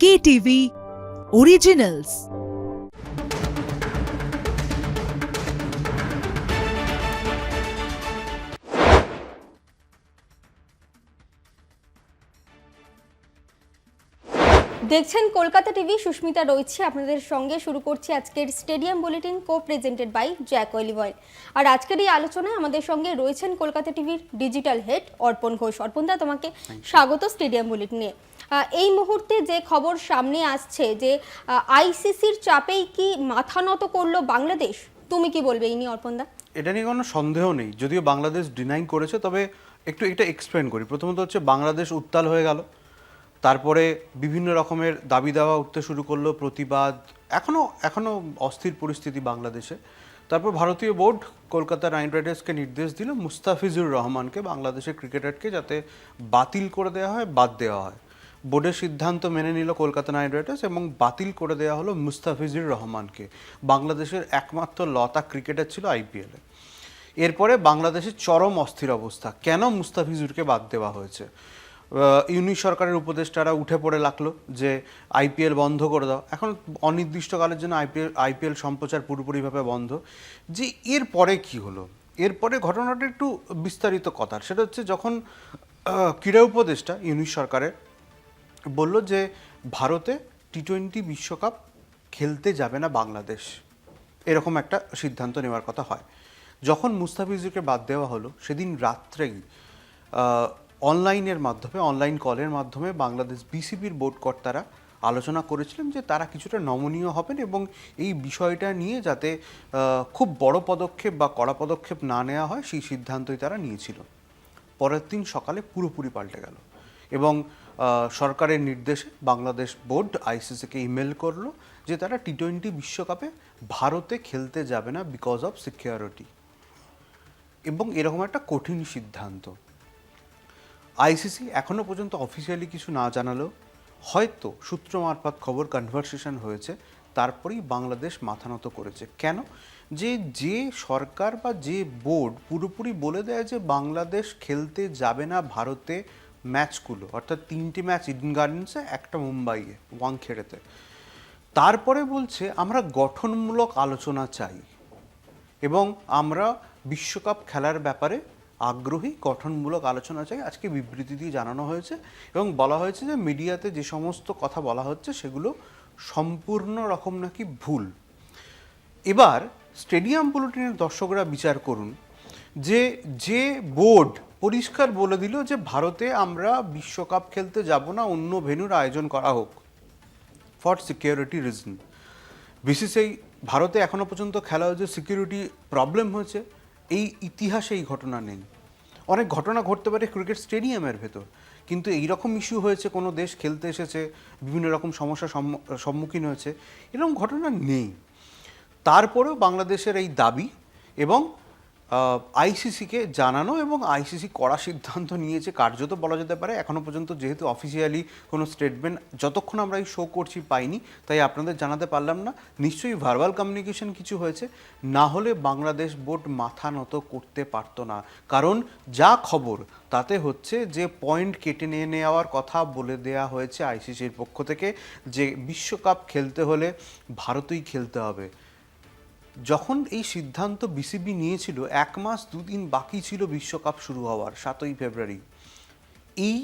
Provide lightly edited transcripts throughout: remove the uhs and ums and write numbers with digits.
KTV Originals। দেখছেন Kolkata TV, Susmita রয়েছে আপনাদের সঙ্গে। শুরু করছি আজকের stadium bulletin, co presented by Jack olive oil. আর আজকের এই আলোচনায় আমাদের সঙ্গে রয়েছেন কলকাতা টিভির ডিজিটাল হেড অর্পণ ঘোষ। অর্পণদা, তোমাকে স্বাগত স্টেডিয়াম বুলেটিনে। এই মুহূর্তে যে খবর সামনে আসছে যে আইসিসির চাপেই কি মাথা নত করলো বাংলাদেশ, তুমি কি বলবে এই নিয়ে অর্পণদা? এটা নিয়ে কোনো সন্দেহ নেই, যদিও বাংলাদেশ ডিনাই করেছে, তবে একটু এটা এক্সপ্লেন করি। প্রথমত হচ্ছে বাংলাদেশ উত্তাল হয়ে গেল, তারপরে বিভিন্ন রকমের দাবি দাওয়া উঠতে শুরু করলো, প্রতিবাদ, এখনো অস্থির পরিস্থিতি বাংলাদেশে। তারপর ভারতীয় বোর্ড কলকাতা নাইট রাইডার্সকে নির্দেশ দিল মুস্তাফিজুর রহমানকে, বাংলাদেশের ক্রিকেটারকে, যাতে বাতিল করে দেওয়া হয়, বাদ দেওয়া হয়। বোর্ডের সিদ্ধান্ত মেনে নিল কলকাতা নাইট রাইডার্স এবং বাতিল করে দেওয়া হলো মুস্তাফিজুর রহমানকে। বাংলাদেশের একমাত্র লতা ক্রিকেটার ছিল আইপিএলে। এরপরে বাংলাদেশের চরম অস্থির অবস্থা। কেন মুস্তাফিজুরকে বাদ দেওয়া হয়েছে? ইউনিশ সরকারের উপদেষ্টারা উঠে পড়ে লাগলো যে আইপিএল বন্ধ করে দাও, এখন অনির্দিষ্টকালের জন্য আইপিএল সম্প্রচার পুরোপুরিভাবে বন্ধ। যে এরপরে কি হলো, এরপরে ঘটনাটা একটু বিস্তারিত কথার। সেটা হচ্ছে যখন ক্রীড়া উপদেষ্টা ইউনিশ সরকারের বলল যে ভারতে টি-20 বিশ্বকাপ খেলতে যাবে না বাংলাদেশ, এরকম একটা সিদ্ধান্ত নেওয়ার কথা হয়। যখন মুস্তাফিজুরকে বাদ দেওয়া হলো, সেদিন রাত্রেই অনলাইনের মাধ্যমে, অনলাইন কলের মাধ্যমে বাংলাদেশ বিসিবির বোর্ড কর্তারা আলোচনা করেছিলেন যে তারা কিছুটা নমনীয় হবেন এবং এই বিষয়টা নিয়ে যাতে খুব বড় পদক্ষেপ বা কড়া পদক্ষেপ না নেওয়া হয়, সেই সিদ্ধান্তই তারা নিয়েছিল। পরের দিন সকালে পুরোপুরি পাল্টে গেল এবং সরকারের নির্দেশে বাংলাদেশ বোর্ড আইসিসিকে ইমেল করলো যে তারা টি-20 বিশ্বকাপে ভারতে খেলতে যাবে না বিকজ অফ সিকিউরিটি। এবং এরকম একটা কঠিন সিদ্ধান্ত। আইসিসি এখনও পর্যন্ত অফিসিয়ালি কিছু না জানালেও হয়তো সূত্র মারফত খবর, কনভারসেশন হয়েছে, তারপরেই বাংলাদেশ মাথা নত করেছে। কেন? যে সরকার বা যে বোর্ড পুরোপুরি বলে দেয় যে বাংলাদেশ খেলতে যাবে না ভারতে ম্যাচগুলো, অর্থাৎ 3টি ম্যাচ ইডেন গার্ডেন্সে, একটা মুম্বাইয়ে ওয়াংখেড়েতে, তারপরে বলছে আমরা গঠনমূলক আলোচনা চাই এবং আমরা বিশ্বকাপ খেলার ব্যাপারে আগ্রহী, গঠনমূলক আলোচনা চাই, আজকে বিবৃতি দিয়ে জানানো হয়েছে। এবং বলা হয়েছে যে মিডিয়াতে যে সমস্ত কথা বলা হচ্ছে সেগুলো সম্পূর্ণ রকম নাকি ভুল। এবার স্টেডিয়াম বুলেটিনের দর্শকরা বিচার করুন যে বোর্ড পরিষ্কার বলে দিল যে ভারতে আমরা বিশ্বকাপ খেলতে যাব না, অন্য ভেন্যুর আয়োজন করা হোক ফর সিকিউরিটি রিজন। বিসিসিআই ভারতে এখনও পর্যন্ত খেলা হয়েছে, সিকিউরিটি প্রবলেম হয়েছে, এই ইতিহাসে এই ঘটনা নেই। অনেক ঘটনা ঘটতে পারে ক্রিকেট স্টেডিয়ামের ভেতর, কিন্তু এইরকম ইস্যু হয়েছে, কোনো দেশ খেলতে এসেছে, বিভিন্ন রকম সমস্যার সম্মুখীন হয়েছে, এরকম ঘটনা নেই। তারপরেও বাংলাদেশের এই দাবি এবং আইসিসিকে জানানো, এবং আইসিসি কড়া সিদ্ধান্ত নিয়েছে কার্যত বলা যেতে পারে। এখনও পর্যন্ত যেহেতু অফিসিয়ালি কোনো স্টেটমেন্ট যতক্ষণ আমরা এই শো করছি পাইনি, তাই আপনাদের জানাতে পারলাম না। নিশ্চয়ই ভার্বাল কমিউনিকেশন কিছু হয়েছে, না হলে বাংলাদেশ বোর্ড মাথা নত করতে পারতো না। কারণ যা খবর তাতে হচ্ছে যে পয়েন্ট কেটে নিয়ে নেওয়ার কথা বলে দেয়া হয়েছে আইসিসির পক্ষ থেকে, যে বিশ্বকাপ খেলতে হলে ভারতেই খেলতে হবে। যখন এই সিদ্ধান্ত বিসিবি নিয়েছিল, 1 মাস 2 দিন বাকি ছিল বিশ্বকাপ শুরু হওয়ার, 7ই ফেব্রুয়ারি। এই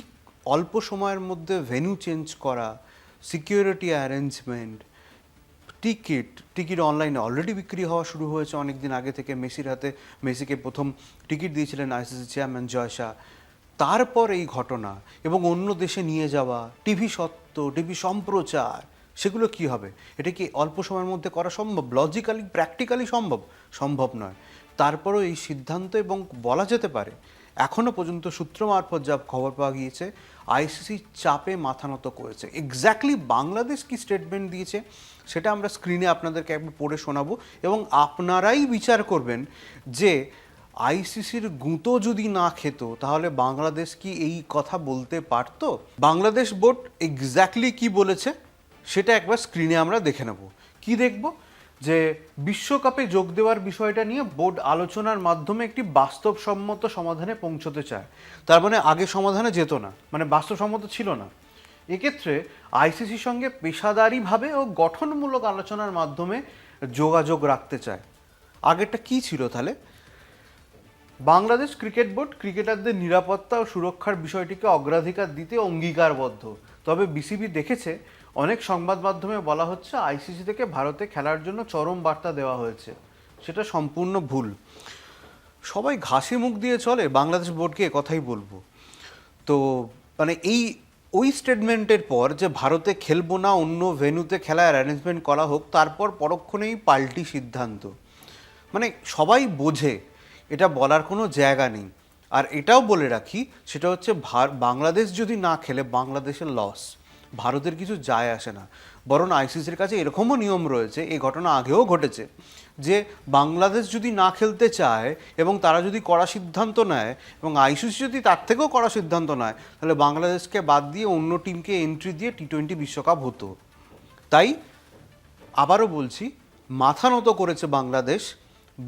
অল্প সময়ের মধ্যে ভেন্যু চেঞ্জ করা, সিকিউরিটি অ্যারেঞ্জমেন্ট, টিকিট অনলাইনে অলরেডি বিক্রি হওয়া শুরু হয়েছে অনেক দিন আগে থেকে। মেসির হাতে, মেসিকে প্রথম টিকিট দিয়েছিলেন আইসিসি চেয়ারম্যান জয় শাহ। তারপর এই ঘটনা এবং অন্য দেশে নিয়ে যাওয়া, টিভি সত্ত্ব, টিভি সম্প্রচার, সেগুলো কি হবে? এটা কি অল্প সময়ের মধ্যে করা সম্ভব? লজিক্যালি, প্র্যাকটিক্যালি সম্ভব নয়। তারপরও এই সিদ্ধান্ত, এবং বলা যেতে পারে এখনও পর্যন্ত সূত্র মারফত যা খবর পাওয়া গিয়েছে, আইসিসি চাপে মাথা নত করেছে। এক্স্যাক্টলি বাংলাদেশ কি স্টেটমেন্ট দিয়েছে সেটা আমরা স্ক্রিনে আপনাদেরকে একবার পড়ে শোনাবো, এবং আপনারাই বিচার করবেন যে আইসিসির গুঁতো যদি না খেত তাহলে বাংলাদেশ কি এই কথা বলতে পারতো? বাংলাদেশ বোর্ড এক্স্যাক্টলি কি বলেছে সেটা একবার স্ক্রিনে আমরা দেখে নেব। কি দেখব? যে বিশ্বকাপে যোগ দেওয়ার বিষয়টা নিয়ে বোর্ড আলোচনার মাধ্যমে একটি বাস্তবসম্মত সমাধানে পৌঁছতে চায়। তার মানে আগে সমাধানে যেত না, মানে বাস্তবসম্মত ছিল না। এক্ষেত্রে আইসিসির সঙ্গে পেশাদারিভাবে ও গঠনমূলক আলোচনার মাধ্যমে যোগাযোগ রাখতে চায়। আগেরটা কি ছিল তাহলে? বাংলাদেশ ক্রিকেট বোর্ড ক্রিকেটারদের নিরাপত্তা ও সুরক্ষার বিষয়টিকে অগ্রাধিকার দিতে অঙ্গীকারবদ্ধ। তবে বিসিবি দেখেছে অনেক সংবাদ মাধ্যমে বলা হচ্ছে আইসিসি থেকে ভারতে খেলার জন্য চরম বার্তা দেওয়া হয়েছে। সেটা সম্পূর্ণ ভুল। সবাই ঘাসি মুখ দিয়ে চলে, বাংলাদেশ বোর্ডকে কথাই বলবো। তো মানে ওই স্টেটমেন্টের পর যে ভারতে খেলবো না, অন্য ভেন্যুতে খেলার অ্যারেঞ্জমেন্ট করা হোক, তারপর পরক্ষণেই পাল্টি সিদ্ধান্ত। মানে সবাই বোঝে এটা বলার কোনো জায়গা নেই। আর এটাও বলে রাখি, সেটা হচ্ছে বাংলাদেশ যদি না খেলে বাংলাদেশের লস, ভারতের কিছু যায় আসে না। বরং আইসিসির কাছে এরকমও নিয়ম রয়েছে, এই ঘটনা আগেও ঘটেছে, যে বাংলাদেশ যদি না খেলতে চায় এবং তারা যদি কড়া সিদ্ধান্ত নেয় এবং আইসিসি যদি তার থেকেও কড়া সিদ্ধান্ত নেয়, তাহলে বাংলাদেশকে বাদ দিয়ে অন্য টিমকে এন্ট্রি দিয়ে টি-20 বিশ্বকাপ হতো। তাই আবারও বলছি, মাথা নত করেছে বাংলাদেশ।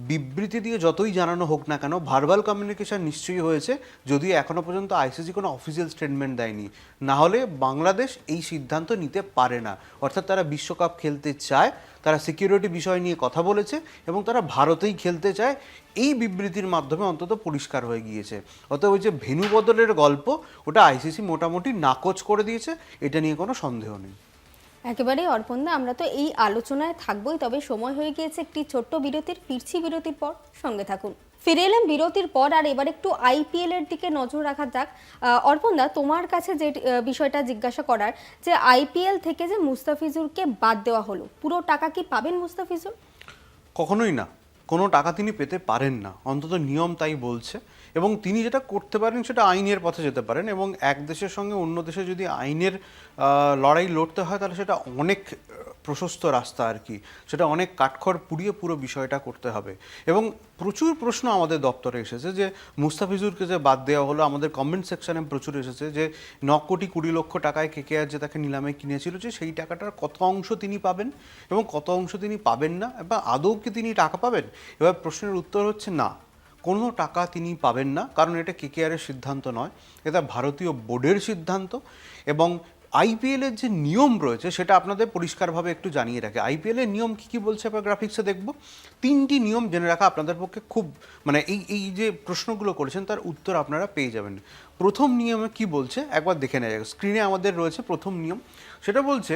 বিবৃতি দিয়ে যতই জানানো হোক না কেন, ভার্বাল কমিউনিকেশন নিশ্চয়ই হয়েছে, যদিও এখনও পর্যন্ত আইসিসি কোনো অফিসিয়াল স্টেটমেন্ট দেয়নি। না হলে বাংলাদেশ এই সিদ্ধান্ত নিতে পারে না। অর্থাৎ তারা বিশ্বকাপ খেলতে চায়, তারা সিকিউরিটি বিষয় নিয়ে কথা বলেছে এবং তারা ভারতেই খেলতে চায়। এই বিবৃতির মাধ্যমে অন্তত পরিষ্কার হয়ে গিয়েছে। অতএব ওই যে ভেন্যু বদলের গল্প, ওটা আইসিসি মোটামুটি নাকচ করে দিয়েছে, এটা নিয়ে কোনো সন্দেহ নেই। একেবারেই অর্পণদা, আমরা তো এই আলোচনায় থাকবোই, তবে সময় হয়ে গিয়েছে একটি ছোট্ট বিরতির। ফিরছি বিরতির পর, সঙ্গে থাকুন। ফিরে এলাম বিরতির পর, আর এবার একটু আইপিএল এর দিকে নজর রাখা যাক। অর্পণদা, তোমার কাছে যে বিষয়টা জিজ্ঞাসা করার, যে আইপিএল থেকে যে মুস্তাফিজুরকে বাদ দেওয়া হলো, পুরো টাকা কি পাবেন মুস্তাফিজুর? কখনোই না, কোনো টাকা তিনি পেতে পারেন না, অন্তত নিয়ম তাই বলছে। এবং তিনি যেটা করতে পারেন সেটা আইনের পথে যেতে পারেন, এবং এক দেশের সঙ্গে অন্য দেশে যদি আইনের লড়াই লড়তে হয় তাহলে সেটা অনেক প্রশস্ত রাস্তা আর কি, সেটা অনেক কাঠখড় পুড়িয়ে পুরো বিষয়টা করতে হবে। এবং প্রচুর প্রশ্ন আমাদের দপ্তরে এসেছে যে মুস্তাফিজুরকে যে বাদ দেওয়া হলো, আমাদের কমেন্ট সেকশনে প্রচুর এসেছে যে 9,20,00,000 টাকায় কেকেআর যে তাকে নিলামে কিনেছিল, যে সেই টাকাটার কত অংশ তিনি পাবেন এবং কত অংশ তিনি পাবেন না, এবং আদৌ কি তিনি টাকা পাবেন। এবার প্রশ্নের উত্তর হচ্ছে না, কোনো টাকা তিনি পাবেন না, কারণ এটা কেকেআরের সিদ্ধান্ত নয়, এটা ভারতীয় বোর্ডের সিদ্ধান্ত। এবং আইপিএলের যে নিয়ম রয়েছে সেটা আপনাদের পরিষ্কারভাবে একটু জানিয়ে রাখে। আইপিএলের নিয়ম কী কী বলছে আমরা গ্রাফিক্সে দেখব। 3টি নিয়ম জেনে রাখা আপনাদের পক্ষে খুব, মানে এই যে প্রশ্নগুলো করেছেন তার উত্তর আপনারা পেয়ে যাবেন। প্রথম নিয়মে কি বলছে একবার দেখে নেওয়া যাক। স্ক্রিনে আমাদের রয়েছে প্রথম নিয়ম। সেটা বলছে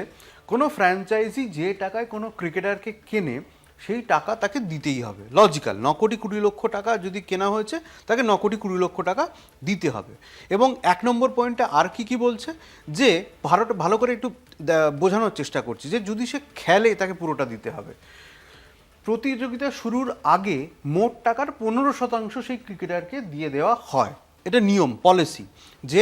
কোনো ফ্র্যাঞ্চাইজি যে টাকায় কোনো ক্রিকেটারকে কেনে সেই টাকা তাকে দিতেই হবে। লজিক্যাল, 9,20,00,000 টাকা যদি কেনা হয়েছে তাকে 9,20,00,000 টাকা দিতে হবে। এবং 1 নম্বর পয়েন্টে আর কি বলছে, যে ভালো করে একটু বোঝানোর চেষ্টা করছি, যে যদি সে খেলে তাকে পুরোটা দিতে হবে। প্রতিযোগিতা শুরুর আগে মোট টাকার 15% সেই ক্রিকেটারকে দিয়ে দেওয়া হয়। এটা নিয়ম, পলিসি, যে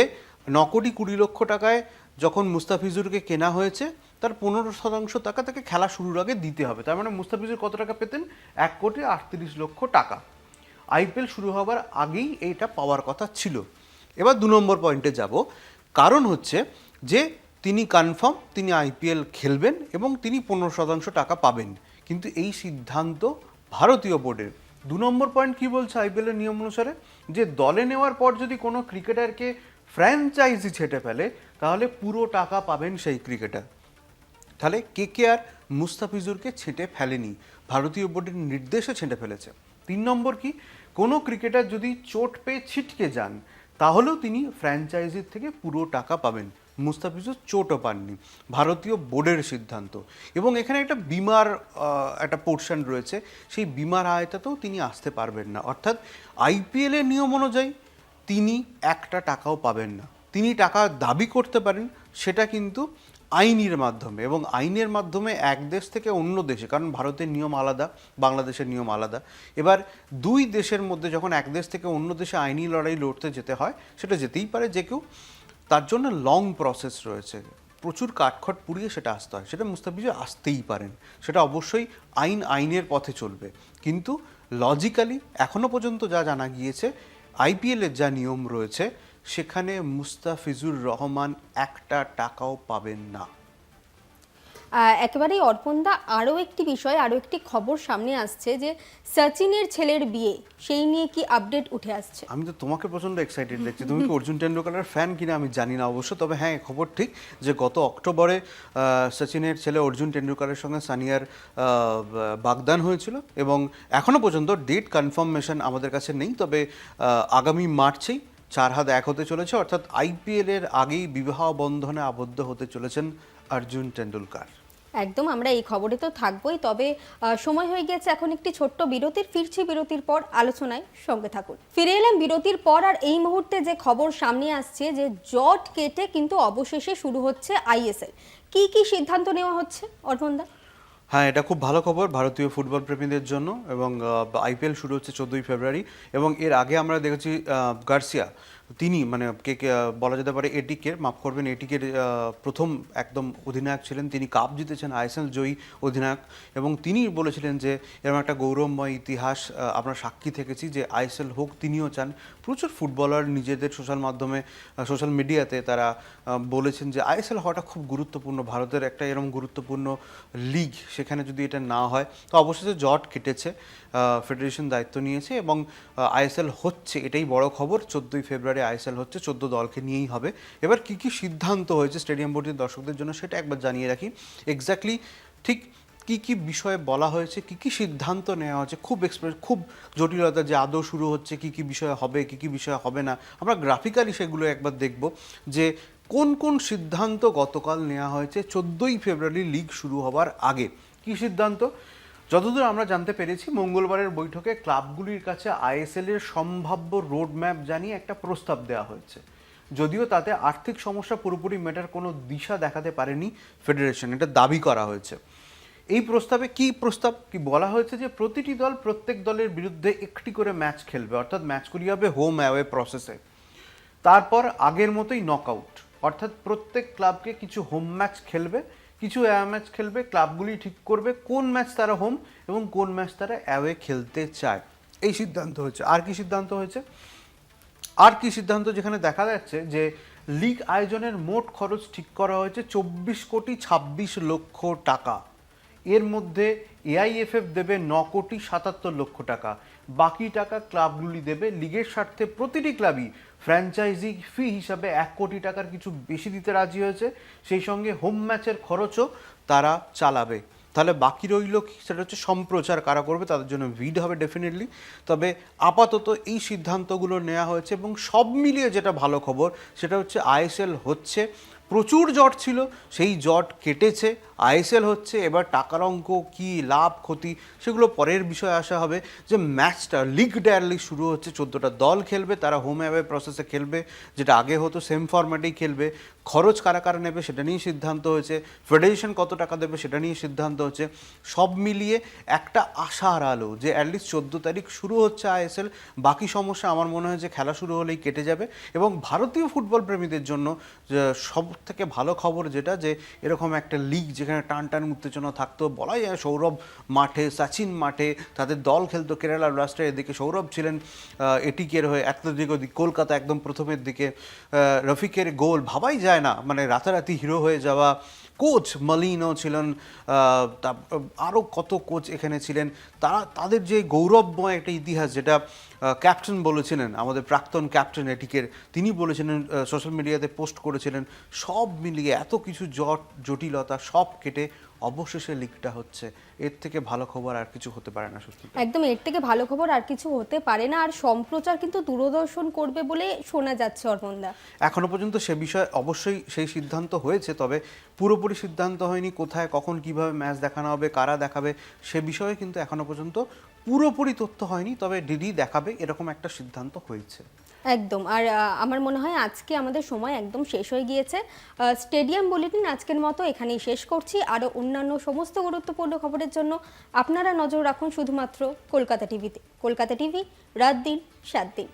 9,20,00,000 টাকায় যখন মুস্তাফিজুরকে কেনা হয়েছে তার 15% টাকা তাকে খেলা শুরুর আগে দিতে হবে। তার মানে মুস্তাফিজুর কত টাকা পেতেন? 1,38,00,000 টাকা। আইপিএল শুরু হবার আগেই এইটা পাওয়ার কথা ছিল। এবার 2 নম্বর পয়েন্টে যাব। কারণ হচ্ছে যে তিনি কনফার্ম তিনি আইপিএল খেলবেন এবং তিনি 15% টাকা পাবেন, কিন্তু এই সিদ্ধান্ত ভারতীয় বোর্ডের। 2 নম্বর পয়েন্ট কি বলছে আইপিএলের নিয়ম অনুসারে, যে দলে নেওয়ার পর যদি কোনো ক্রিকেটারকে ফ্র্যাঞ্চাইজি ছেটে ফেলে তাহলে পুরো টাকা পাবেন সেই ক্রিকেটার। তাহলে কেকেআর মুস্তাফিজুরকে ছেঁটে ফেলেনি, ভারতীয় বোর্ডের নির্দেশে ছেঁটে ফেলেছে। 3 নম্বর কি, কোনো ক্রিকেটার যদি চোট পেয়ে ছিটকে যান তাহলেও তিনি ফ্র্যাঞ্চাইজির থেকে পুরো টাকা পাবেন। মুস্তাফিজুর চোটও পাননি, ভারতীয় বোর্ডের সিদ্ধান্ত। এবং এখানে একটা বিমার একটা পোর্শন রয়েছে, সেই বিমার আয়তাতেও তিনি আসতে পারবেন না। অর্থাৎ আইপিএলের নিয়ম অনুযায়ী তিনি একটা টাকাও পাবেন না। তিনি টাকা দাবি করতে পারেন, সেটা কিন্তু আইনের মাধ্যমে, এবং আইনের মাধ্যমে এক দেশ থেকে অন্য দেশে, কারণ ভারতের নিয়ম আলাদা, বাংলাদেশের নিয়ম আলাদা। এবার 2 দেশের মধ্যে যখন এক দেশ থেকে অন্য দেশে আইনি লড়াই লড়তে যেতে হয়, সেটা যেতেই পারে যে কেউ, তার জন্য লং প্রসেস রয়েছে, প্রচুর কাঠখড় পুড়িয়ে সেটা আসতে হয়। সেটা মুস্তাফিজুর আসতেই পারেন, সেটা অবশ্যই আইনের পথে চলবে। কিন্তু লজিক্যালি এখনও পর্যন্ত যা জানা গিয়েছে, আইপিএলের যা নিয়ম রয়েছে সেখানে মুস্তাফিজুর রহমান একটা টাকাও পাবেন না। একেবারেই অর্পণদা, আরও একটি বিষয়, আরও একটি খবর সামনে আসছে যে সচিনের ছেলের বিয়ে, সেই নিয়ে কি আপডেট উঠে আসছে? আমি তো তোমাকে প্রচন্ড এক্সাইটেড দেখছি। তুমি কি অর্জুন টেন্ডুলকারের ফ্যান কিনা আমি জানি না অবশ্য, তবে হ্যাঁ খবর ঠিক যে গত অক্টোবরে সচিনের ছেলে অর্জুন টেন্ডুলকারের সঙ্গে সানিয়ার বাগদান হয়েছিল এবং এখনো পর্যন্ত ডেট কনফার্মেশন আমাদের কাছে নেই, তবে আগামী মার্চেই 4 হাত 1 হতে চলেছে, অর্থাৎ আইপিএল এর আগেই বিবাহ বন্ধনে আবদ্ধ হতে চলেছেন অর্জুন টেন্ডুলকার। একদম, আমরা এই খবরে তো থাকবোই, তবে সময় হয়ে গেছে এখন একটি ছোট্ট বিরতির। ফিরছি বিরতির পর আলোচনায়, সঙ্গে থাকুন। ফিরে এলাম বিরতির পর, আর এই মুহূর্তে যে খবর সামনে আসছে যে জট কেটে কিন্তু অবশেষে শুরু হচ্ছে আইএসএল। কি কি সিদ্ধান্ত নেওয়া হচ্ছে অর্পণদা? হ্যাঁ, এটা খুব ভালো খবর ভারতীয় ফুটবল প্রেমীদের জন্য, এবং আইপিএল শুরু হচ্ছে 14ই ফেব্রুয়ারি। এবং এর আগে আমরা দেখেছি গার্সিয়া, তিনি মানে বলা যেতে পারে এটিকের, মাফ করবেন, এটিকের প্রথম একদম অধিনায়ক ছিলেন। তিনি কাপ জিতেছেন, আইএসএল জয়ী অধিনায়ক, এবং তিনি বলেছিলেন যে এরকম একটা গৌরবময় ইতিহাস আমরা সাক্ষী থেকেছি যে আইএসএল হোক, তিনিও চান। প্রচুর ফুটবলার নিজেদের সোশ্যাল মিডিয়াতে তারা বলেছেন যে আইএসএল হওয়াটা খুব গুরুত্বপূর্ণ, ভারতের একটা এরকম গুরুত্বপূর্ণ লিগ, সেখানে যদি এটা না হয় তো অবশেষে জট কেটেছে, ফেডারেশন দায়িত্ব নিয়েছে এবং আইএসএল হচ্ছে, এটাই বড় খবর। 14ই ফেব্রুয়ারি আইএসএল হচ্ছে, 14 দলকে নিয়েই হবে। এবার কি কি সিদ্ধান্ত হয়েছে স্টেডিয়াম বোর্ডের দর্শকদের জন্য সেটা একবার জানিয়ে রাখি। এক্স্যাক্টলি ঠিক কি কি বিষয়ে বলা হয়েছে, কি কি সিদ্ধান্ত নেওয়া হচ্ছে, খুব জটিলতা যে আদৌ শুরু হচ্ছে, কি কি বিষয় হবে, কি কি বিষয় হবে না, আমরা গ্রাফিক্যালি সেগুলো একবার দেখব যে কোন কোন সিদ্ধান্ত গতকাল নেওয়া হয়েছে 14ই ফেব্রুয়ারি লিগ শুরু হবার আগে। কি সিদ্ধান্ত? যতদূর আমরা জানতে পেরেছি, মঙ্গলবারের বৈঠকে ক্লাবগুলির কাছে আইএসএল এর সম্ভাব্য রোডম্যাপ জানিয়ে একটা প্রস্তাব দেওয়া হয়েছে, যদিও তাতে আর্থিক সমস্যা পুরোপুরি মেটার কোনো দিশা দেখাতে পারেনি ফেডারেশন, এটা দাবি করা হয়েছে। এই প্রস্তাবে কি বলা হয়েছে যে প্রতিটি দল প্রত্যেক দলের বিরুদ্ধে একটি করে ম্যাচ খেলবে, অর্থাৎ ম্যাচগুলি হবে হোম অ্যাওয়ে প্রসেসে। তারপর আগের মতোই নকআউট, অর্থাৎ প্রত্যেক ক্লাবকে কিছু হোম ম্যাচ খেলবে, কিছু অ্যাওয়ে ম্যাচ খেলবে। ক্লাবগুলি ঠিক করবে কোন ম্যাচ তারা হোম এবং কোন ম্যাচ তারা অ্যাওয়ে খেলতে চায়। এই সিদ্ধান্ত হয়েছে। আর কি সিদ্ধান্ত হয়েছে? যেখানে দেখা যাচ্ছে যে লিগ আয়োজনের মোট খরচ ঠিক করা হয়েছে 24,26,00,000 টাকা। এর মধ্যে এআইএফএফ দেবে 9,77,00,000 টাকা, বাকি টাকা ক্লাবগুলি দেবে। লিগের স্বার্থে প্রতিটি ক্লাবই ফ্র্যাঞ্চাইজি ফি হিসাবে 1 কোটি টাকার কিছু বেশি দিতে রাজি হয়েছে, সেই সঙ্গে হোম ম্যাচের খরচও তারা চালাবে। তাহলে বাকি রইল কি? সেটা হচ্ছে সম্প্রচার কারা করবে, তাদের জন্য ভিড হবে ডেফিনেটলি। তবে আপাতত এই সিদ্ধান্তগুলো নেওয়া হয়েছে এবং সব মিলিয়ে যেটা ভালো খবর সেটা হচ্ছে আইএসএল হচ্ছে। প্রচুর জট ছিল, সেই জট কেটেছে, আইএসএল হচ্ছে। এবার টাকার অঙ্ক কী, লাভ ক্ষতি, সেগুলো পরের বিষয়ে আসা হবে। যে ম্যাচটা লিগ ডায়ারলি শুরু হচ্ছে, 14টা দল খেলবে, তারা হোম অ্যাওয়ে প্রসেসে খেলবে, যেটা আগে হতো সেম ফরম্যাটেই খেলবে। খরচ কারা কারা নেবে সেটা নিয়ে সিদ্ধান্ত হয়েছে, ফেডারেশন কত টাকা দেবে সেটা নিয়ে সিদ্ধান্ত হচ্ছে। সব মিলিয়ে একটা আশার আলো যে অ্যাটলিস্ট 14 তারিখ শুরু হচ্ছে আইএসএল। বাকি সমস্যা আমার মনে হয় যে খেলা শুরু হলেই কেটে যাবে। এবং ভারতীয় ফুটবল প্রেমীদের জন্য সব থেকে ভালো খবর যেটা, যে এরকম একটা লিগ যেখানে টান টান উত্তেজনা থাকতো, বলাই যায় সৌরভ মাঠে, সচিন মাঠে, তাদের দল খেলতো কেরালা ব্লাস্টার, এদিকে সৌরভ ছিলেন এটিকের হয়ে, অ্যাথলেটিকো কলকাতা একদম প্রথমের দিকে, রফিকের গোল ভাবাই যায় না, মানে রাতারাতি হিরো হয়ে যাওয়া। কোচ মালিনো ছিলেন, আরও কত কোচ এখানে ছিলেন, তাদের যে গৌরবময় একটা ইতিহাস, যেটা ক্যাপ্টেন বলেছিলেন, আমাদের প্রাক্তন ক্যাপ্টেন এটিকের, তিনি বলেছিলেন, সোশ্যাল মিডিয়াতে পোস্ট করেছিলেন। সব মিলিয়ে এত কিছু জটিলতা সব কেটে অবশেষে লিগটা হচ্ছে। এর থেকে ভালো খবর আর কিছু হতে পারে না। সত্যি একদম, এর থেকে ভালো খবর আর কিছু হতে পারে না। আর সম্প্রচার কিন্তু দূরদর্শন করবে বলে শোনা যাচ্ছে অর্পণদা। এখনো পর্যন্ত সে বিষয়ে অবশ্যই সেই সিদ্ধান্ত হয়েছে, তবে পুরোপুরি সিদ্ধান্ত হয়নি। কোথায়, কখন, কিভাবে ম্যাচ দেখানো হবে, কারা দেখাবে, সে বিষয়ে কিন্তু এখনো পর্যন্ত পুরোপুরি তথ্য হয়নি। তবে ডিডি দেখাবে এরকম একটা সিদ্ধান্ত হয়েছে। একদম। আর আমার মনে হয় আজকে আমাদের সময় একদম শেষ হয়ে গিয়েছে। স্টেডিয়াম বুলেটিন আজকের মতো এখানেই শেষ করছি। আরও অন্যান্য সমস্ত গুরুত্বপূর্ণ খবরের জন্য আপনারা নজর রাখুন শুধুমাত্র কলকাতা টিভিতে। কলকাতা টিভি, রাত দিন 7 দিন।